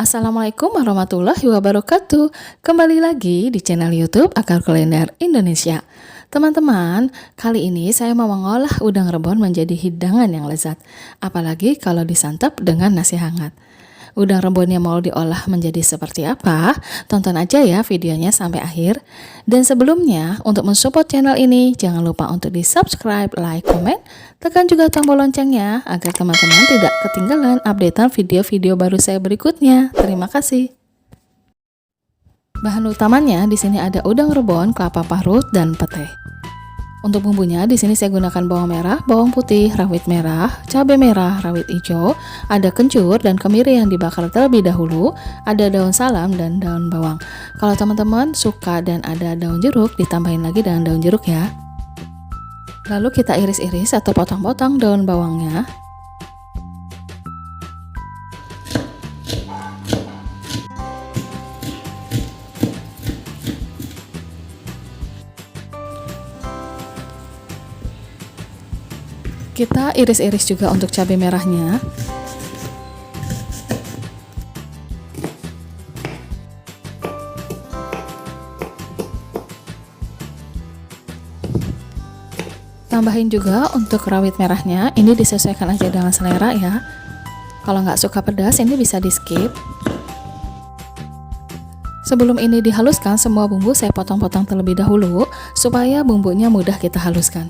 Assalamualaikum warahmatullahi wabarakatuh. Kembali lagi di channel YouTube Akar Kuliner Indonesia. Teman-teman, kali ini saya mau mengolah udang rebon menjadi hidangan yang lezat. Apalagi kalau disantap dengan nasi hangat. Udang rebonnya mau diolah menjadi seperti apa? Tonton aja ya videonya sampai akhir. Dan sebelumnya, untuk mensupport channel ini, jangan lupa untuk di subscribe, like, komen, tekan juga tombol loncengnya agar teman-teman tidak ketinggalan updatean video-video baru saya berikutnya. Terima kasih. Bahan utamanya di sini ada udang rebon, kelapa parut, dan pete. Untuk bumbunya di sini saya gunakan bawang merah, bawang putih, rawit merah, cabai merah, rawit hijau, ada kencur dan kemiri yang dibakar terlebih dahulu, ada daun salam dan daun bawang. Kalau teman-teman suka dan ada daun jeruk, ditambahin lagi dengan daun jeruk ya. Lalu kita iris-iris atau potong-potong daun bawangnya. Kita iris-iris juga untuk cabai merahnya. Tambahin juga untuk rawit merahnya, ini disesuaikan aja dengan selera ya. Kalau nggak suka pedas, ini bisa di skip. Sebelum ini dihaluskan, semua bumbu saya potong-potong terlebih dahulu, supaya bumbunya mudah kita haluskan.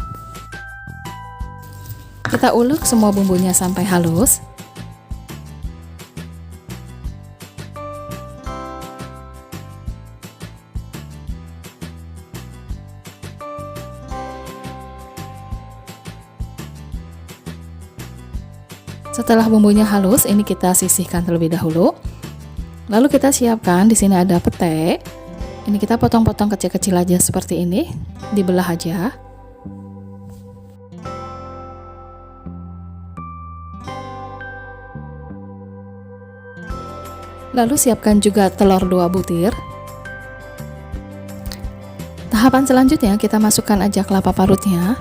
Kita ulek semua bumbunya sampai halus. Setelah bumbunya halus, ini kita sisihkan terlebih dahulu. Lalu kita siapkan, di sini ada pete. Ini kita potong-potong kecil-kecil aja seperti ini, dibelah aja. Lalu siapkan juga telur 2 butir. Tahapan selanjutnya kita masukkan aja kelapa parutnya.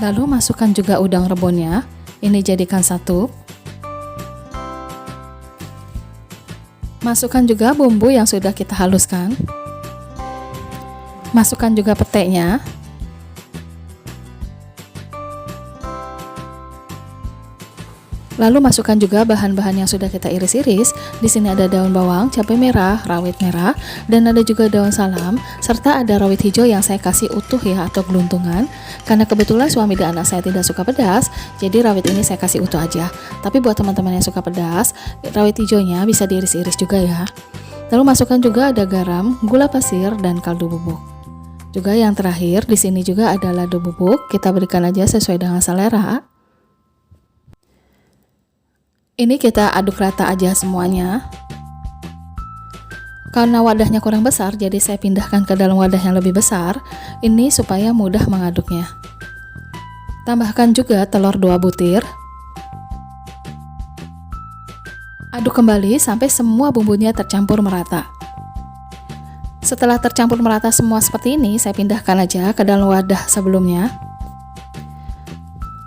Lalu masukkan juga udang rebonnya. Ini jadikan satu. Masukkan juga bumbu yang sudah kita haluskan. Masukkan juga petenya. Lalu masukkan juga bahan-bahan yang sudah kita iris-iris. Di sini ada daun bawang, cabai merah, rawit merah, dan ada juga daun salam, serta ada rawit hijau yang saya kasih utuh ya atau geluntungan. Karena kebetulan suami dan anak saya tidak suka pedas, jadi rawit ini saya kasih utuh aja. Tapi buat teman-teman yang suka pedas, rawit hijaunya bisa diiris-iris juga ya. Lalu masukkan juga ada garam, gula pasir, dan kaldu bubuk. Juga yang terakhir di sini juga ada lado bubuk. Kita berikan aja sesuai dengan selera. Ini kita aduk rata aja semuanya. Karena wadahnya kurang besar, jadi saya pindahkan ke dalam wadah yang lebih besar. Ini supaya mudah mengaduknya. Tambahkan juga telur 2 butir. Aduk kembali sampai semua bumbunya tercampur merata. Setelah tercampur merata semua seperti ini, saya pindahkan aja ke dalam wadah sebelumnya.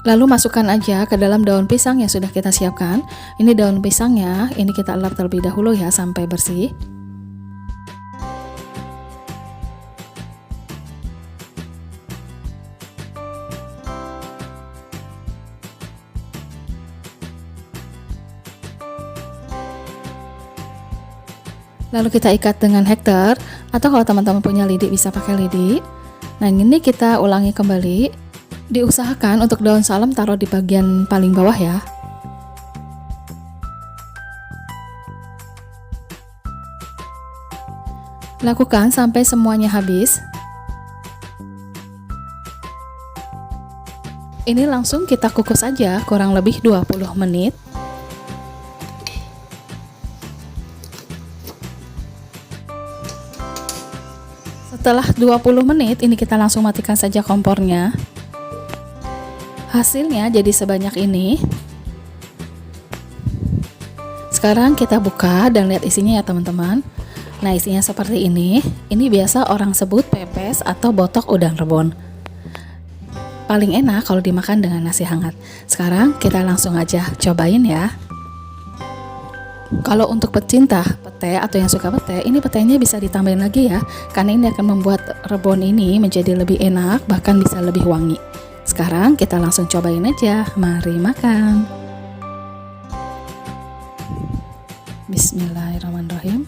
Lalu masukkan aja ke dalam daun pisang yang sudah kita siapkan. Ini daun pisangnya, ini kita elap terlebih dahulu ya sampai bersih. Lalu kita ikat dengan hektar, atau kalau teman-teman punya lidi bisa pakai lidi. Nah ini kita ulangi kembali. Diusahakan untuk daun salam taruh di bagian paling bawah ya. Lakukan sampai semuanya habis. Ini langsung kita kukus aja kurang lebih 20 menit. Setelah 20 menit ini kita langsung matikan saja kompornya. Hasilnya jadi sebanyak ini. Sekarang kita buka dan lihat isinya ya teman-teman. Nah isinya seperti ini. Ini biasa orang sebut pepes atau botok udang rebon. paling enak kalau dimakan dengan nasi hangat. Sekarang kita langsung aja cobain ya. Kalau untuk pecinta pete atau yang suka pete, ini petenya bisa ditambahin lagi ya, karena ini akan membuat rebon ini menjadi lebih enak, bahkan bisa lebih wangi. Sekarang kita langsung cobain aja, mari makan. Bismillahirrahmanirrahim.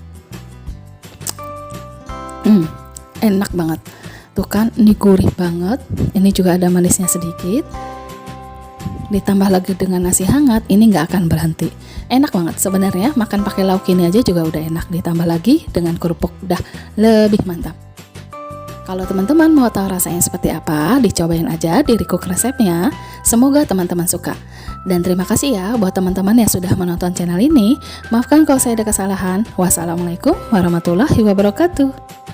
Enak banget. Tuh kan, ini gurih banget. Ini juga ada manisnya sedikit. Ditambah lagi dengan nasi hangat, ini nggak akan berhenti. Enak banget sebenarnya, makan pakai lauk ini aja juga udah enak. Ditambah lagi dengan kerupuk, udah lebih mantap. Kalau teman-teman mau tahu rasanya seperti apa, dicobain aja di recook resepnya. Semoga teman-teman suka. Dan terima kasih ya buat teman-teman yang sudah menonton channel ini. Maafkan kalau saya ada kesalahan. Wassalamualaikum warahmatullahi wabarakatuh.